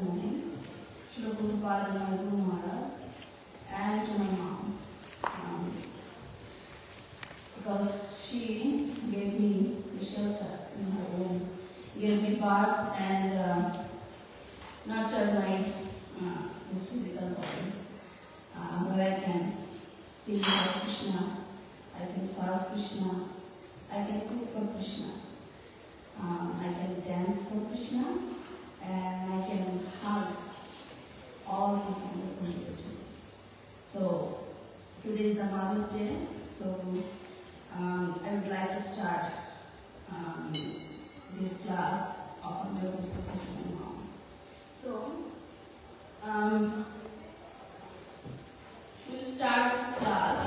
morning. Shri Prabhupada and my Guru Maharaj, and to my mom. Because she gave me the shelter in her womb, gave me birth and nurtured my this physical body, where I can sing for Krishna, I can serve Krishna, I can cook for Krishna, I can dance for Krishna, and I can hug all these wonderful devotees. So today is the Mother's Day, so I would like to start this class of my business to my mom. So we'll start this class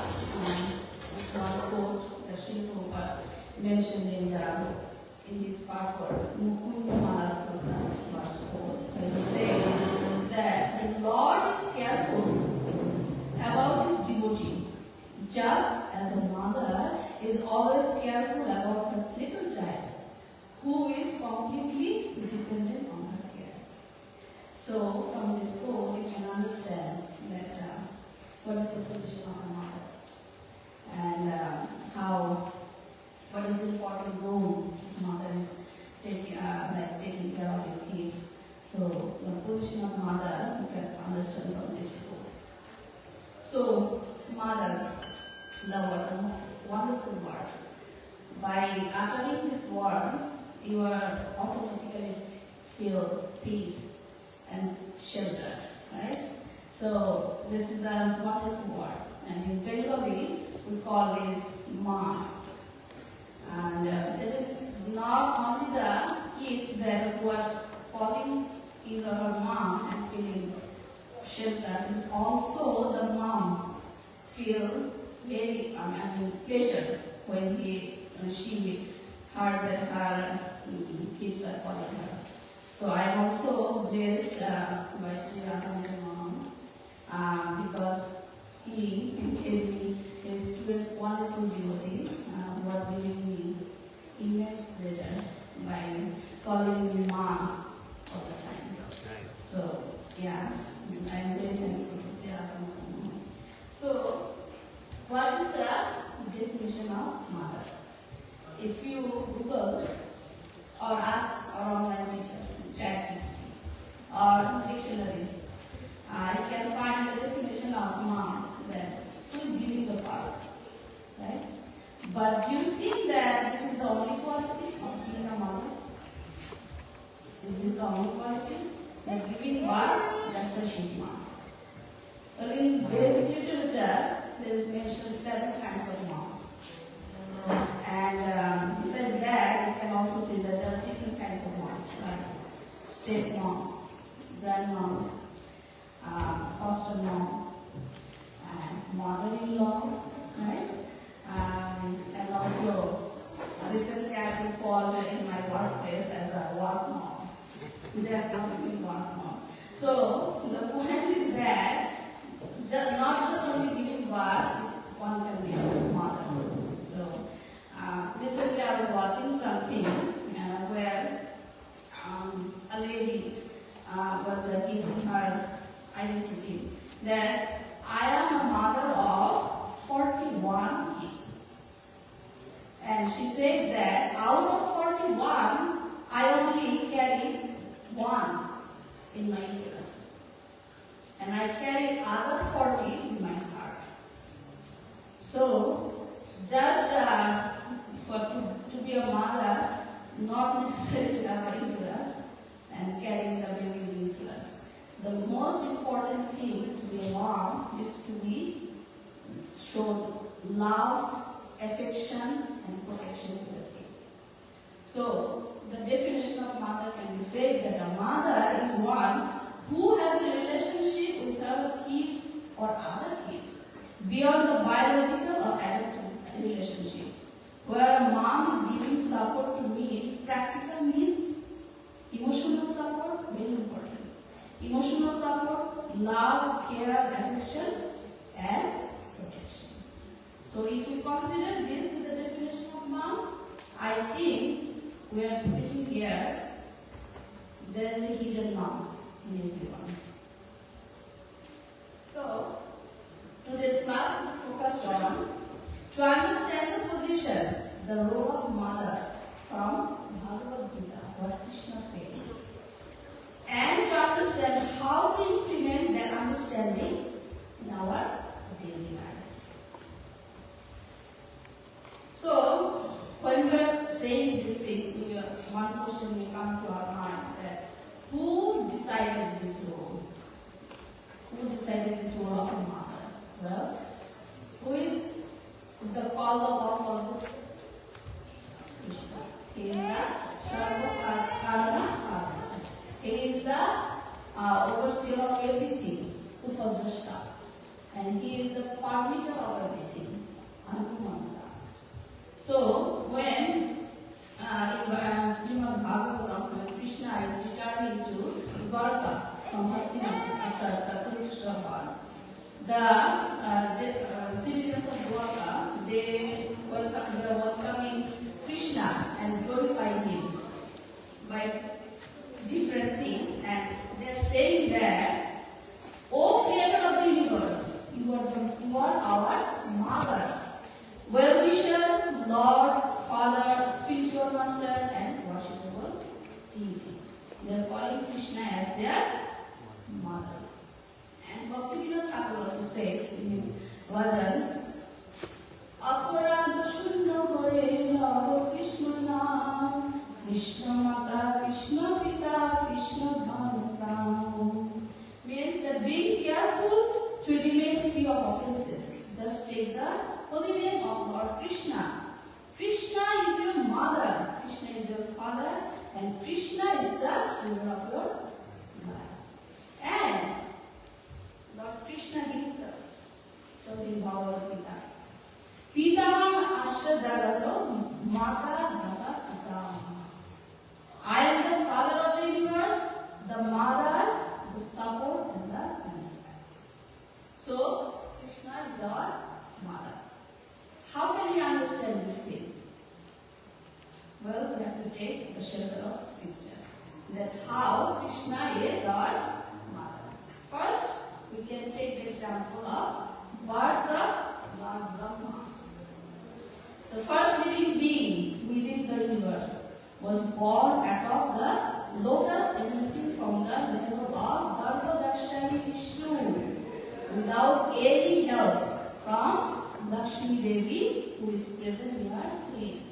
with one quote that Sri Prabhupada mentioned in his part word, Mukunda Mahastatra, verse 4, where he says that the Lord is careful about his devotee, just as a mother is always careful about her little child, who is completely dependent on her care. So, from this quote, we can understand that what is the position of a mother, and what is the important role a mother is taking care of his kids. So, the position of mother, you can understand from this quote. So, mother, the word, wonderful word. By uttering this word, you are automatically feel peace and shelter, right? So this is a wonderful word, and in Bengali we call this Ma. And there is not only the kids that who are calling his or her mom and feeling shelter, it is also the mom feel very pleasure when she heard that her kids are calling her. So I am also blessed by Sri Radha mom because he gave me his wonderful devotee who are giving me immense pleasure by calling me mom all the time. So yeah, I am very thankful to Sri Radha mom. So what is the definition of mother? If you Google or ask our online teacher, ChatGPT, or dictionary, you can find the definition of mom, that who is giving the birth, right? But do you think that this is the only quality of being a mother? Is this the only quality? Like giving birth, that's why she's mom. Well, in Vedic literature, there is mentioned 7 kinds of mom. And besides that, you can also see that there are different kinds of mom, like step-mom, grandmom, foster mom, and mother-in-law, right? And also, recently I have been called in my workplace as a work mom. They are calling me work mom. So the point is that not just only giving birth, one can be a mother. So recently I was watching something where a lady was giving her identity that I am a mother of 41 kids. And she said that out of 41, I only carry 1 in my uterus. And I carry other 40 in my heart. So, just to be a mother, not necessarily to have a uterus and carrying the baby in uterus. The most important thing to be a mom is to be show love, affection, and protection to the kid. So, the definition of mother can be said that a mother is one who has a relationship with her kid or other kids beyond the biological or adoptive relationship, where a mom is giving support to meet practical needs, emotional support, very important. Emotional support, love, care, affection, and protection. So if you consider this is the definition of mom, I think we are sitting here, there is a hidden mom in everyone. So, today's class will focus on to understand the position, the role of mother from Bhagavad Gita, what Krishna said, and to understand how to implement that understanding in our daily life. So, when we are saying this thing, one question may come to our mind that who decided this role? Who decided this role of a mother? Well, who is the cause of all causes? Krishna. He is the Sarva Karana Karana. He is the overseer of everything, Upadrashta. And he is the permitter of everything, Anumanta. So, when in Srimad Bhagavatam, when Krishna is returning to Dwarka from Hastinapur after the Kurukshetra war, the citizens of Dwarka, they were welcoming Krishna and glorifying him by different things, and they are saying that, O Creator of the universe, you are our mother, well-wisher, Lord, Father, spiritual master, and worshipable deity. They are calling Krishna as their mother. And Bhaktivinoda Thakur also says in his bhajan, Aparad Shunna Hoye Love Krishna Naam, Krishna Mata, Krishna Pita, Krishna Bhagavatam. Means that being careful to remain free of offenses. Just take the holy name of Lord Krishna. Krishna is your mother, Krishna is your father, and Krishna is the ruler of your life. And Lord Krishna gives the told in Bhagavad Gita, Pitamam Asya Jagato Mata Data Pitamam. I am the father of the universe, the mother, the support, and the inspirer. So, Krishna is our mother. How can we understand this thing? Well, we have to take the shelter of scripture. That how Krishna is our mother. First, we can take the example of birth of Lord Brahma. The first living being within the universe was born out of the lotus emanating from the navel of Garbhodakshani Vishnu without any help from Lakshmi Devi, who is present in our name.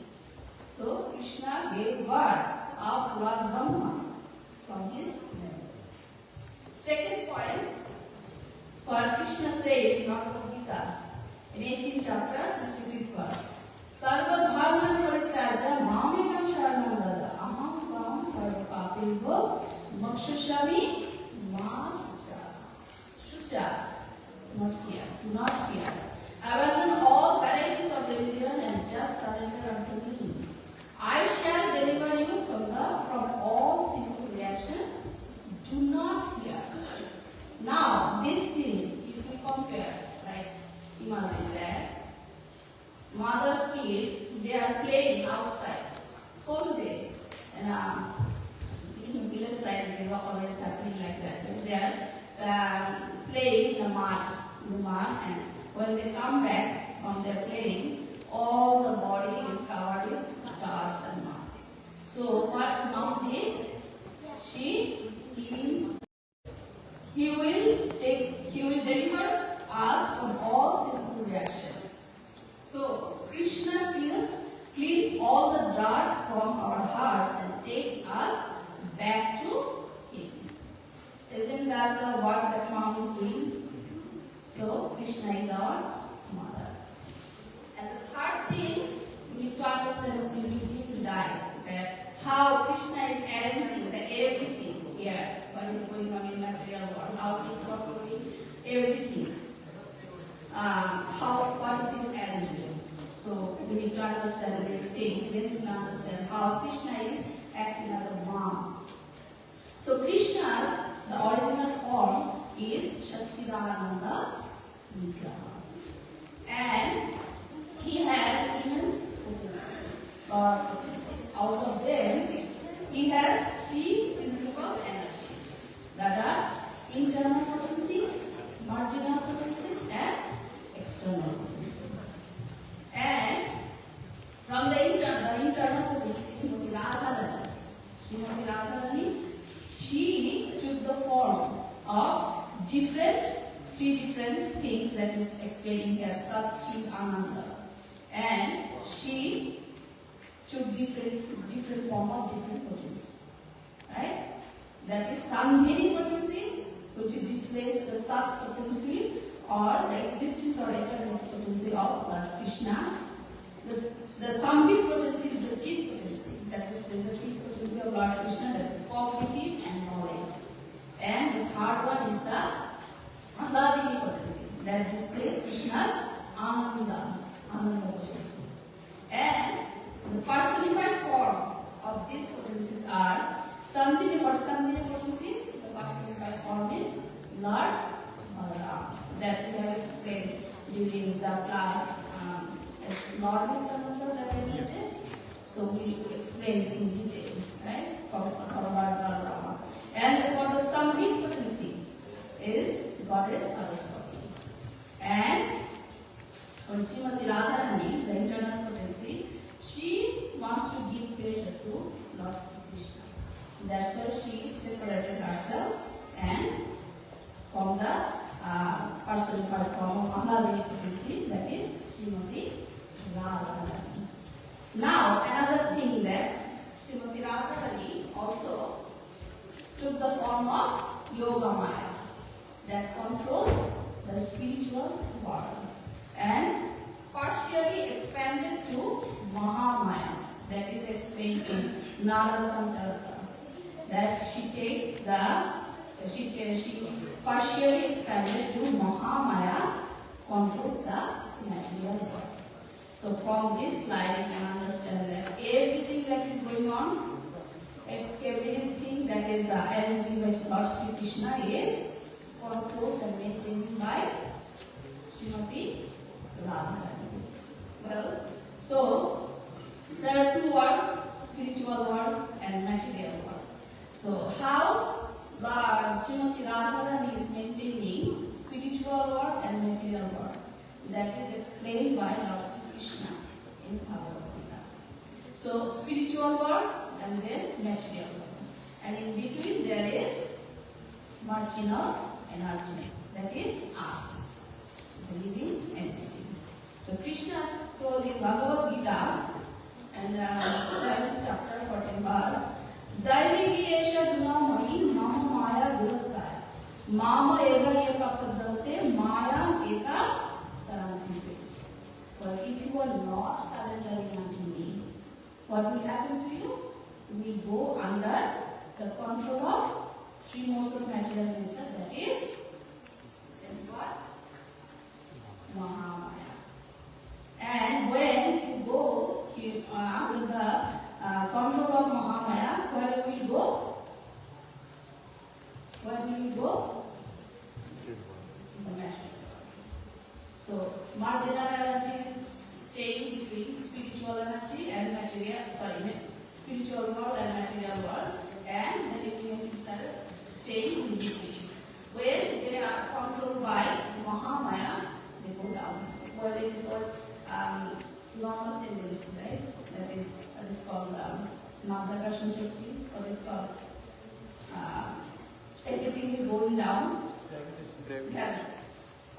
So, Krishna gave birth of Lord Brahma from his name. Second point, what Krishna said in Bhagavad Gita, in 18th chapter, 66th verse, Sarva dharman parityaja mamekam sharanam dada aham tvam sarva papebho mokshushami ma shucha. Not fear, do not fear. Abandon all varieties of religion and just surrender unto me. I shall deliver you from all sinful reactions. Do not fear. Now, this thing, if we compare, like imagine that mother's kid, they are playing outside whole day, and in the village side, they were always happening like that. They are playing in the mud, and when they come back from their playing, all the body is covered with stars and mud. So what mom did? She cleans. He will deliver us from all sinful reactions. So Krishna cleans all the dirt from our hearts and takes us back to Him. Isn't that the work that mom is doing? So Krishna is our mother. And the third thing we need to understand, we need to die, that how Krishna is arranging that everything here, what is going on in material world, how he is controlling everything, what is his arrangement. So we need to understand this thing, then we can understand how Krishna is acting as a mom. So Krishna's, the original form is Satsidananda Vigraha. And he has immense potencies, or potencies. Out of them, he has three principal energies that are internal potency, marginal potency, and external potency. And from the internal potency, Srimati Radharani, she took the form of three different things that is explained here, Sat, Chit, Ananda. And she took different form of different potency. Right? That is Sandhini potency, which displays the Sat potency or the existence or eternal potency of Lord Krishna. The Sambhik potency is the Chit potency, that is the Chit potency of Lord Krishna, that is cognitive and knowledge. And the third one is the Ahladini potency, that displays Krishna's Ananda potency. And the personified form of these potencies are Sandhini potency, the personified form is Lord Balaram, that we have explained during the class. As Lord Nityananda that I listed, so we explained in detail, right? For Balaram. And for the Sambhik potency is Goddess Saraswati. And for Srimati Radharani, the internal potency, she wants to give pleasure to Lord Krishna. That's why she separated herself and from the personified form of Ahladini potency, that is Srimati Radharani. Now, another thing that Srimati Radharani also took the form of Yoga Maya that controls the spiritual world and partially expanded to Mahamaya, that is explained in Narada Pancharata, that she partially expanded to Mahamaya, controls the material world. So from this slide you can understand that everything that is going on, everything that is arranged by Lord Sri Krishna is controlled and maintained by Srimati Radharani. Well, so there are two worlds, spiritual world and material world. So how Srimati Radharani is maintaining spiritual world and material world, that is explained by Lord Sri Krishna in Bhagavad Gita. So spiritual world and then material world. And in between there is marginal energy, that is us, the living entity. So Krishna told in Bhagavad Gita and 7th chapter 14 verse, Daiviki esha duna mahi maha maya durataya mama eva eka padante maya eka tarantipe. But if you are not surrendering unto me, what will happen to you? You will go under the control of three modes of material nature, that is what? Mahamaya. And when you go under the control of Mahamaya, where will you go? Where will you go? The material. So marginal energy is staying between spiritual energy and spiritual world and material world, and the living entities are staying in between. When they are controlled by Mahamaya, they go down. Well, it is what normal tendency, right? That is called Madhakashan Shakti, what is called everything is going down. Yeah.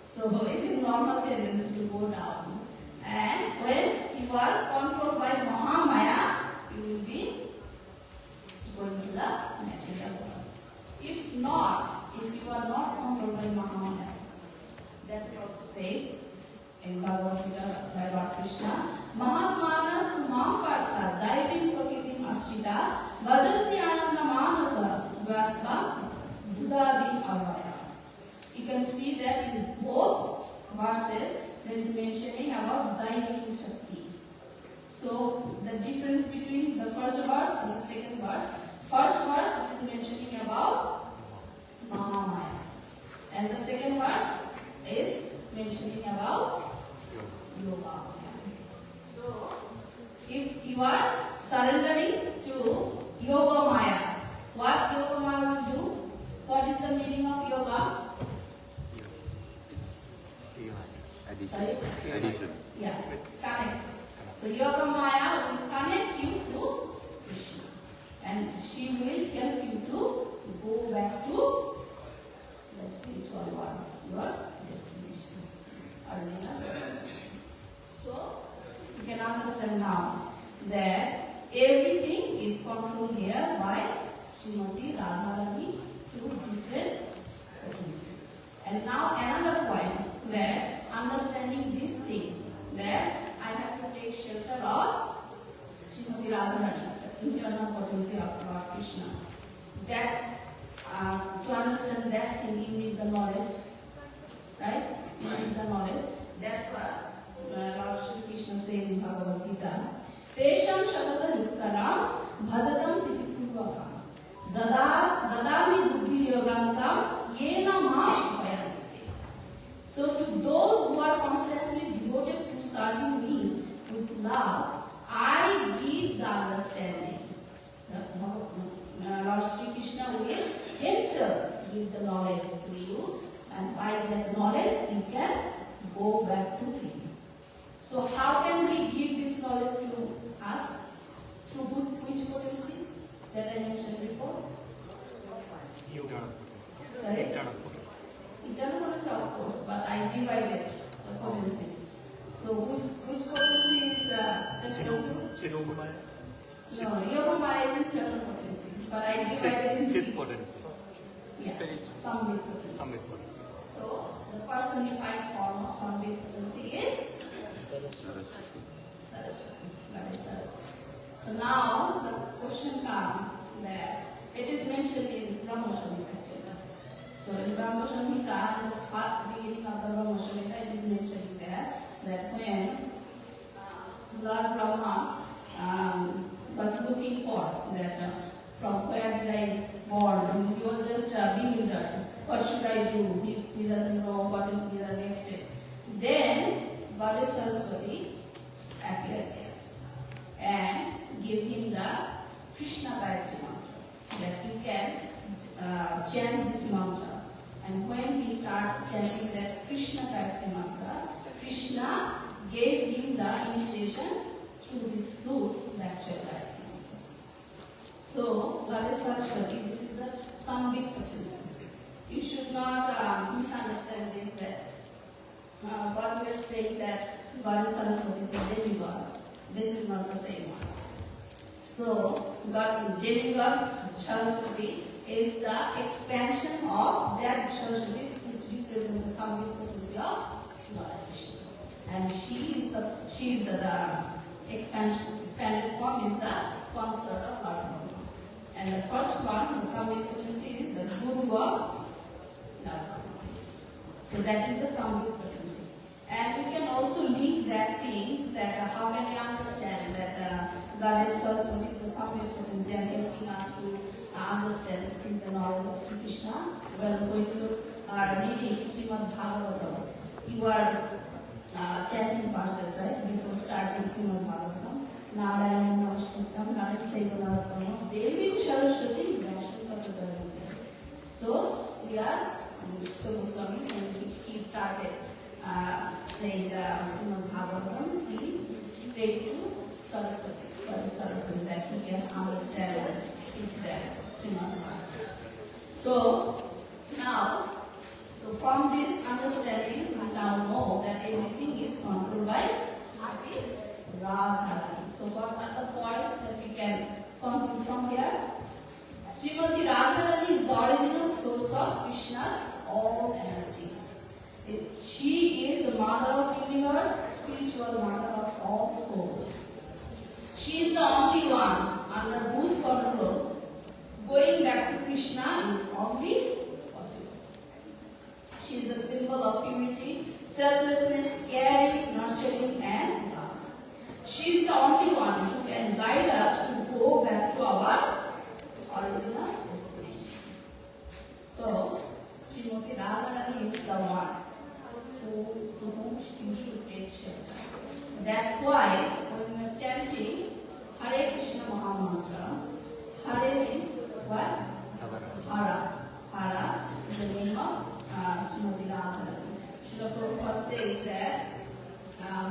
So it is normal tendency to go down. And when you are controlled by Mahamaya, you will be going to the material world. If not, if you are not controlled by Mahamaya, that we also say in Bhagavad Gita by Lord Krishna, Mahatmana sumam partha daivim prakritim asrita bhajanti ananda manasa vatma budadi avaya. You can see that in both verses there is mentioning about Daivi Shakti. So the difference between the first verse and the second verse, first verse is mentioning about Mahamaya, and the second verse is mentioning about Yoga. So if you are surrendering to Yoga Maya, what Yoga Maya will do? What is the meaning of Yoga? understand now that everything is controlled here by Srimati Radharani through different potencies. And now another point, that understanding this thing, that I have to take shelter of Srimati Radharani, the internal potency of Lord Krishna. That to understand that thing, you need the knowledge, right? You need the knowledge. That's what Lord Shri Krishna said in Bhagavad Gita. Tesham shatata yuktaram bhajatam pitipurvakam dadami buddhi yogantam yena ma bhayanti. So to those who are constantly devoted to serving me with love, I give the understanding. Lord Sri Krishna will himself give the knowledge to you, and by that knowledge you can go back to him. So how can he give this knowledge to us? Through which potency that I mentioned before? Eternal Sorry? Eternal potency. Eternal potency, of course, but I divided the potencies. So which potency is responsible? Chiromaya. No, Yogamaya is internal potency, but I divided in Chit potency. yeah, Samvit potency. Samvit potency. So the personified form of Samvit potency is Saraswati. That is Saraswati. So now the question comes that it is mentioned in Brahma Samhita. So in Brahma Samhita, in the beginning of the Brahma Samhita, it is mentioned there that when Lord Brahma was looking for that from where did I born, he was just bewildered. What should I do? He doesn't know what will be the next step. Then Goddess Saraswati appeared there and gave him the Krishna Gayatri mantra, that you can chant this mantra. And when he started chanting that Krishna Gayatri mantra, Krishna gave him the initiation through this flute, the actual Gayatri mantra. So Goddess Saraswati, this is the Samvit potency. You should not misunderstand this, that what we are saying that Goddess Saraswati is the demigod. This is not the same one. So, demigod Saraswati is the expansion of that Saraswati which represents the Samvit potency of Lord Krishna. And she is the expanded form is the consort of Lord Brahma. And the first one, the Samvit potency, is the Guru of Lord Brahma. So that is the Samvit potency. And we can also link that thing, that how can we understand that Goddess Saraswati is the Samvit potency and helping us to understand the knowledge of Sri Krishna. Well, when you are reading Srimad Bhagavatam, you are chanting verses, right? Before starting Srimad Bhagavatam. Narayana Namaskritam, Narayana Saivanatama, Devi Saraswati, Vyasham. So, we are Mr. Goswami, when he started saying the Srimad Bhagavatam, he prayed to Saraswati, Saraswati, that he can understand it's there, Srimad Bhagavatam. So, now, from this understanding, we now know that everything is controlled by Srimati Radharani. So, what are the points that we can conclude from here? Srimati Radharani is the original source of Krishna's all energies. She is the mother of universe, spiritual mother of all souls. She is the only one under whose control going back to Krishna is only possible. She is the symbol of purity, selflessness, caring, nurturing, and love. She is the only one who can guide us to go back to our original destination. So, Srimati Radharani is the one to whom you should take shelter. That's why when we are chanting Hare Krishna Mahamantra, Hare means what? Hara. Hara is the name of Srimati Radharani. Srila Prabhupada says that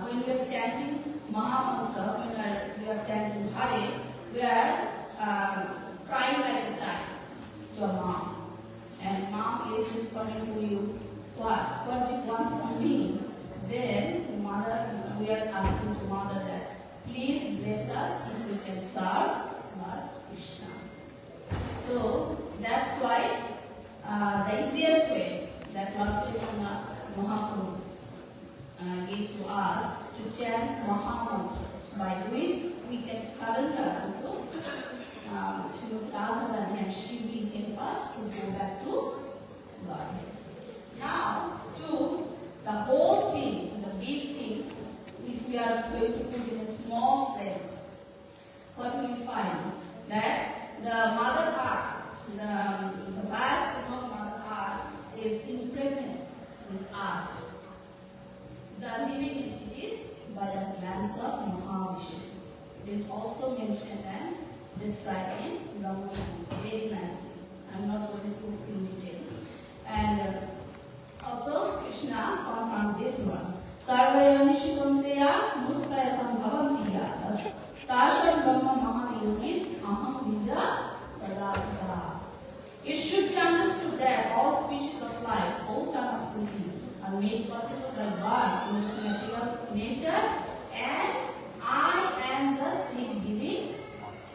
when we are chanting Mahamantra, when we are chanting Hare, we are crying like a child to a mom. And mom is responding to you, what do you want from me? Then we are asking to mother that, please bless us if we can serve Lord Krishna. So that's why the easiest way that Lord Chaitanya Mahaprabhu gave to us to chant Mahamantra, by which we can surrender to Srimati Radharani, and she will help us to go back to Godhead. Now, to the whole thing, the big things, if we are going to put in a small frame, what will we find? That the mother earth, the vast form of mother earth is impregnant with us. The living entities by the glance of Mahavishnu. It is also mentioned and described in Brahmajani very nicely. I am not going to go in detail. And also Krishna confirmed this one. Sarvayani Shivanteya Murtaya Sambhavantiya Tasha Brahma Mahayogin Aham Vidya Tadavita. It should be understood that all species of life, all son of Prakriti, are made possible by God in this material nature, and I am the seed-giving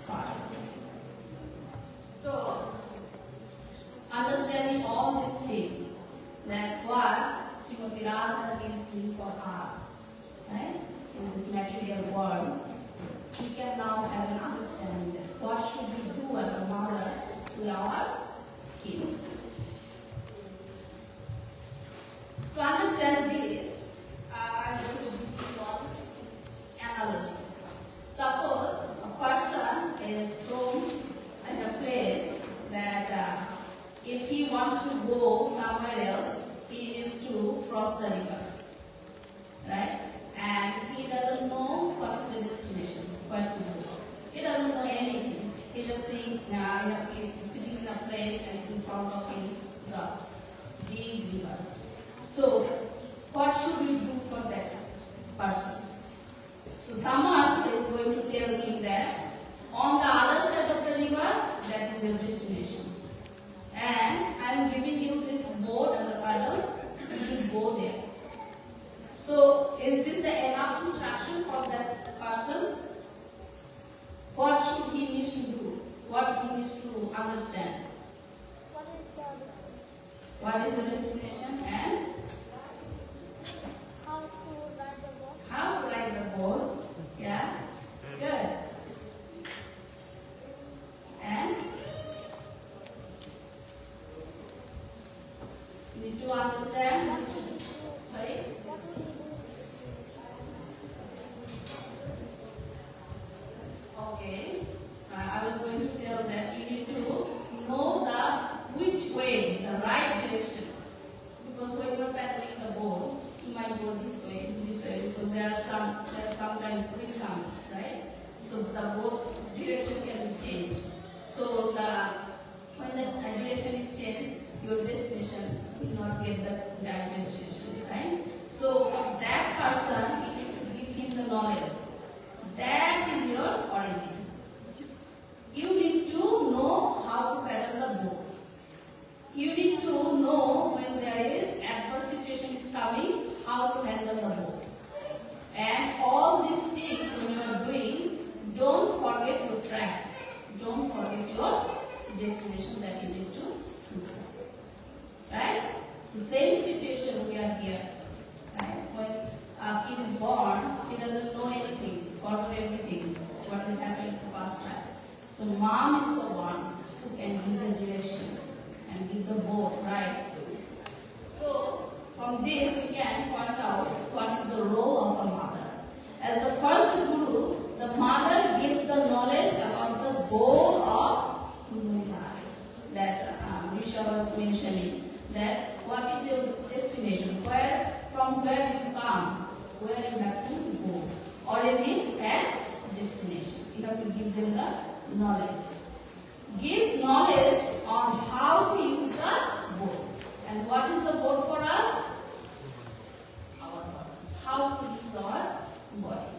God. So, understanding all these things, that what Srimati Radharani is doing for us, right, in this material world, we can now have an understanding that what should we do as a mother to our kids. To understand this, I will just give one analogy. Suppose a person is thrown at a place that if he wants to go somewhere else, he needs to cross the river, right? And he doesn't know what is the destination. Quite simple. He doesn't know anything. He's just sitting in a place, and in front of him is a big river. So, what should we do for that person? So, someone is going to tell him that on the other side of the river, that is your destination. And I am giving you this boat and the paddle, you should go there. So, is this the enough instruction for that person? What should he need to do? What he needs to understand? What is the destination and how to ride the boat? Yeah, good. And you need to understand. Sorry. Okay. I was going to tell that you need to know which way, the right direction. Because when you are paddling the boat, you might go this way, because there are sometimes wind comes, right? So the boat direction can be changed. So when the direction is changed, your destination will not get the right destination, right? So that person, you need to give him the knowledge. That is your origin. You need to know how to paddle the boat. You need to know when there is adverse situation is coming, how to handle the boat. And all these things when you are doing, don't forget your track. Don't forget your destination that you need to do. Right? So same situation we are here. Right? When a kid is born, he doesn't know anything, or everything, what is happening to past time. So mom is the one who can give the direction and give the boat, right? So from this we can point out what is the role of a mother. As the first guru, the mother gives the knowledge about the goal of human life. That Risha was mentioning, that what is your destination, from where you come, where you have to go. Origin and destination. You have to give them the knowledge. Gives knowledge on how to use the boat. And what is the boat for us? Our body. How to use our body.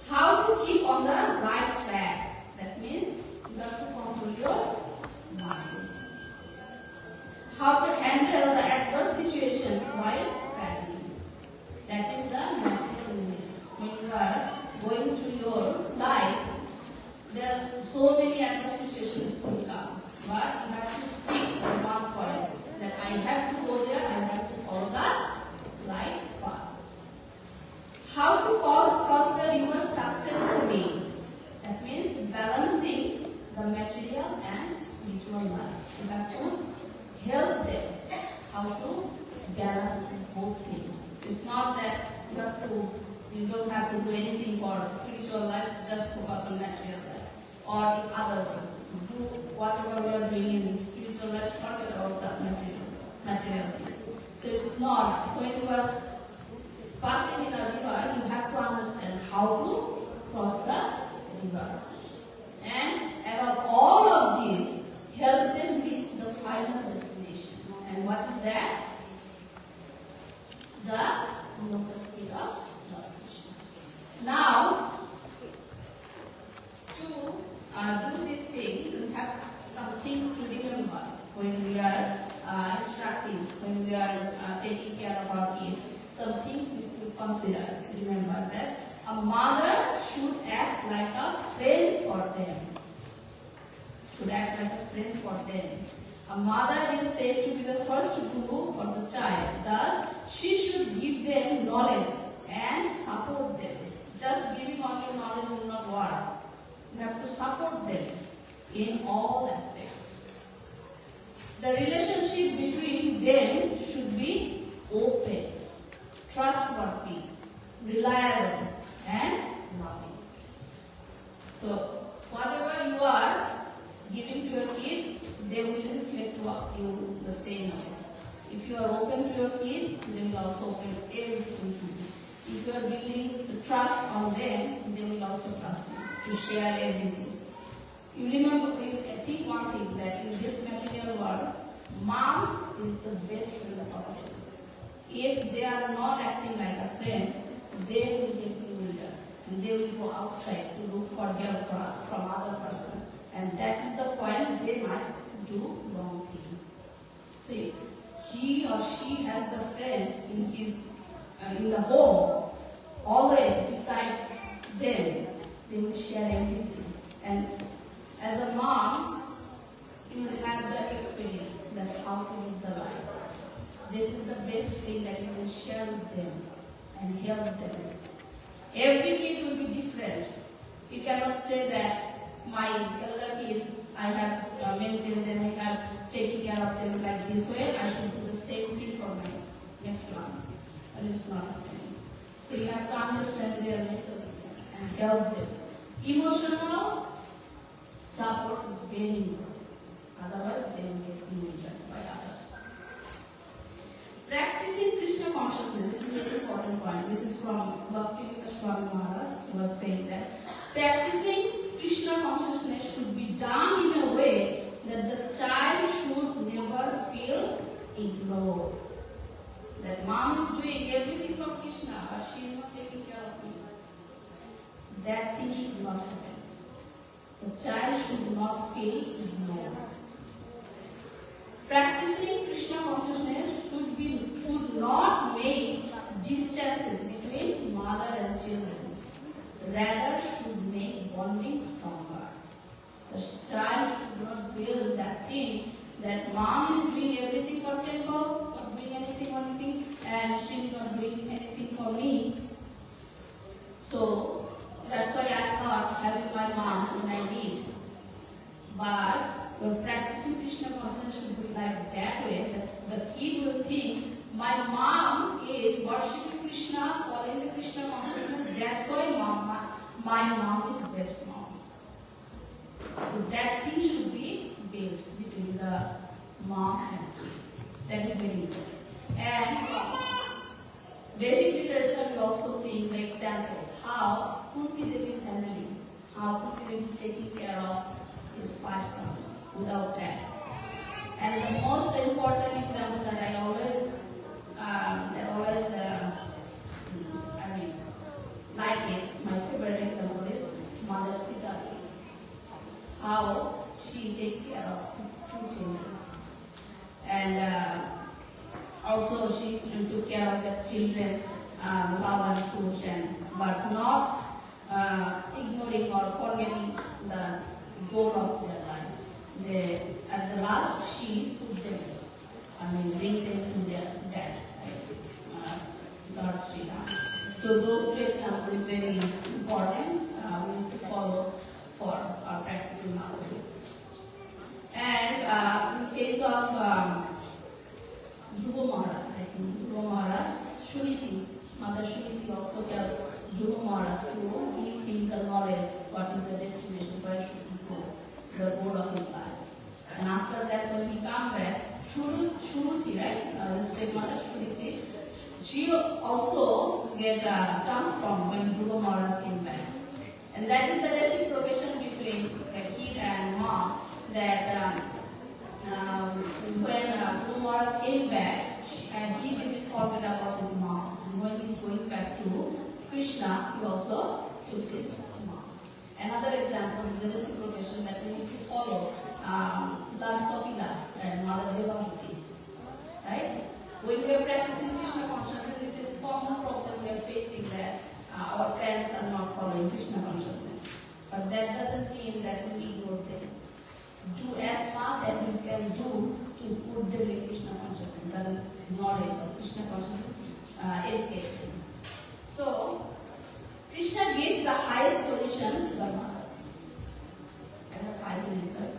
How to keep on the right track. That means you have to control your mind. How to handle the adverse situation while paddling. That is the natural resilience. When you are have to go there, I have to follow the right path. How to cross the river successfully? That means balancing the material and spiritual life. You have to help them how to balance this whole thing. It's not that you don't have to do anything for spiritual life, just focus on material life or other thing. Do whatever we are doing in spiritual life, forget about the material thing. So it's not, when you are passing in a river, you have to understand how to cross the river. And above all of these, help them reach the final destination. And what is that? The lotus feet of Lord Krishna. Now, to do this thing, we have some things to remember when we are instructing, when we are taking care of our kids. Some things we should consider. Remember that a mother should act like a friend for them. Should act like a friend for them. A mother is said to be the first guru for the child. Thus, she should give them knowledge and support them. Just giving only knowledge will not work. You have to support them in all aspects. The relationship between them should be open, trustworthy, reliable, and loving. So, whatever you are giving to your kid, they will reflect to you the same way. If you are open to your kid, they will also open everything to you. If you are building the trust on them, they will also trust you to share everything. You remember, I think one thing, that in this material world, mom is the best friend of our children. If they are not acting like a friend, they will get bewildered and they will go outside to look for help from other person. And that is the point they might do wrong thing. So he or she has the friend in the home, always beside them. They will share everything. And as a mom, you will have the experience that how to live the life. This is the best thing that you can share with them and help them. Every kid will be different. You cannot say that my elder kid, I have maintained them, I have taken care of them like this way, I should do the same thing for my next one. But it's not happening. So you have to understand their method and help them. Emotional support is very important. Otherwise, they will get bewildered by others. Practicing Krishna consciousness, this is a very important point. This is from Bhakti Swami Maharaj, who was saying that practicing Krishna consciousness should be done in a way that the child should never feel ignored. That mom is doing everything for Krishna, but she is not taking care of me. That thing should not happen. The child should not feel ignored. Practicing Krishna consciousness should not make distances between mother and children. Rather, should make bonding stronger. The child should not build that thing that mom is doing everything for temple, not doing anything, and she is not doing anything for me. So that's why I'm not having my mom when I need. But when practicing Krishna consciousness should be like that way, that the kid will think, my mom is worshipping Krishna, following the Krishna consciousness, that's why my mom is the best mom. So that thing should be built between the mom and kid. That is very important. And Vedic literature we also see the examples how Kunti Devi is handling, how Kunti Devi is taking care of his 5 sons without that. And the most important example that I always like it, my favorite example is Mother Sundari. How she takes care of 2 children. And also she took care of the children, love and push, but not ignoring or forgetting the goal of their life. At the last, she put them, bring So those two examples very important. We need to follow for our practice in motherhood. And in case of Dhruva Maharaj, I think Dhruva Maharaj, Shuniti, Mother Shuniti also helped Dhruva Maharaj to give him the knowledge what is the destination, where should he go, the goal of his life. And after that, when he come back, Shuruchi, right, the stepmother Shuruchi, she also get transformed when Dhruva Maharaj came back. And that is the reciprocation between the kid and mom, that when Dhruva Maharaj came back, and he didn't forget about his mom. And when he's going back to Krishna, he also took his mom. Another example is the reciprocation that we need to follow. Sundari Kapila and Mother Devahiti. Right? When we are practicing Krishna consciousness, it is a common problem we are facing that our parents are not following Krishna consciousness. But that doesn't mean that we ignore them. Do as much as you can do to put them in Krishna consciousness, the knowledge of Krishna consciousness, educate them. So, Krishna gives the highest position to the mother. I have 5 minutes, right?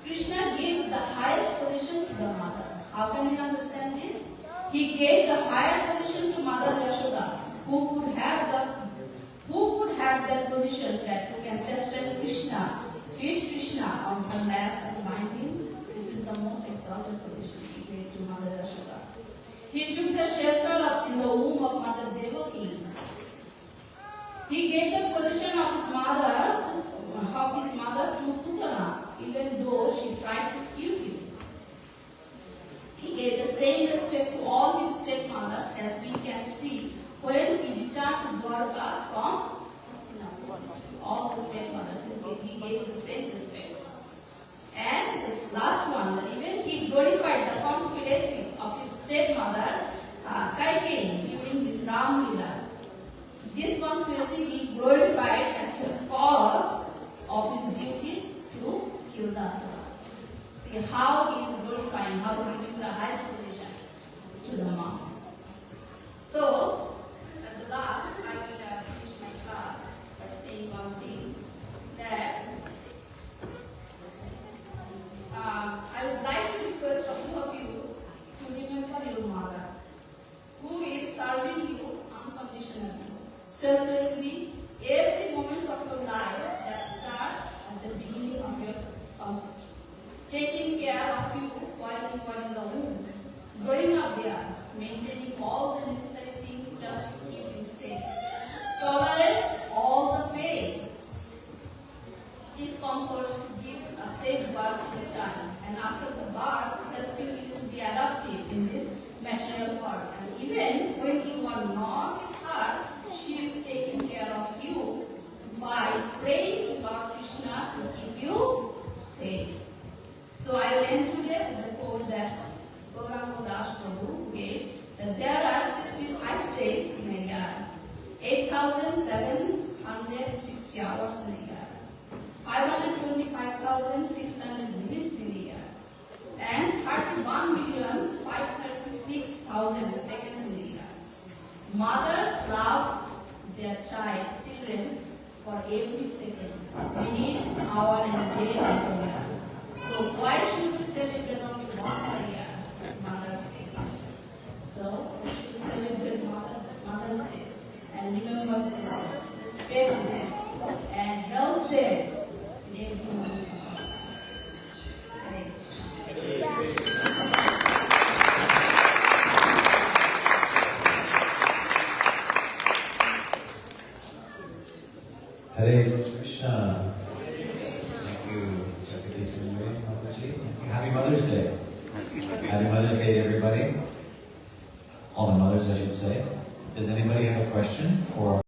Krishna gives the highest position to the mother. How can we understand this? He gave the higher position to Mother Yashoda, who could have that position, that who can chastise Krishna, feed Krishna on her lap and bind him. This is the most exalted position he gave to Mother Yashoda. He took the shelter in the womb of Mother Devaki. He gave the position of his mother to Putana, even though she tried to kill him. He gave the same respect to all his stepmothers, as we can see when he returned to Dwarka from Hastinapur. All the stepmothers, he gave the same respect. And this last one, even he glorified the conspiracy of his stepmother Kaikeyi during this Ram Lila. This conspiracy he glorified as the cause of his duty to kill the Asuras. See how he is glorifying, how he is giving the highest position to the mom. So, at the last, I will finish my class by saying one thing, that I would like to request all of you to remember your mother, who is serving you unconditionally, selflessly, every moment of your life that starts at the beginning of your concept. Taking care of you while you are in the womb, growing up there, maintaining all the necessary things just to keep you safe. Tolerance all the pain, discomforts to give a safe birth to the child, and after the birth, helping you to be adaptive in this material world. And even when you are not with her, she is taking care of you by praying to Lord Krishna to keep you safe. So I will end today with the quote that Gauranga Das Prabhu gave, that there are 65 days in a year, 8,760 hours in a year, 525,600 minutes in a year, and 31,536,000 seconds in a year. Mothers love their children for every second, minute, hour, and day of the year. So why should we celebrate only once a year, Mother's Day? So we should celebrate Mother's Day and remember them, respect them, and help them in every moment of our life. Hare Krishna. Hare Krishna. Thank you, Prakriti, Sundari, Mataji. Happy Mother's Day. Happy Mother's Day, everybody. All the mothers, I should say. Does anybody have a question for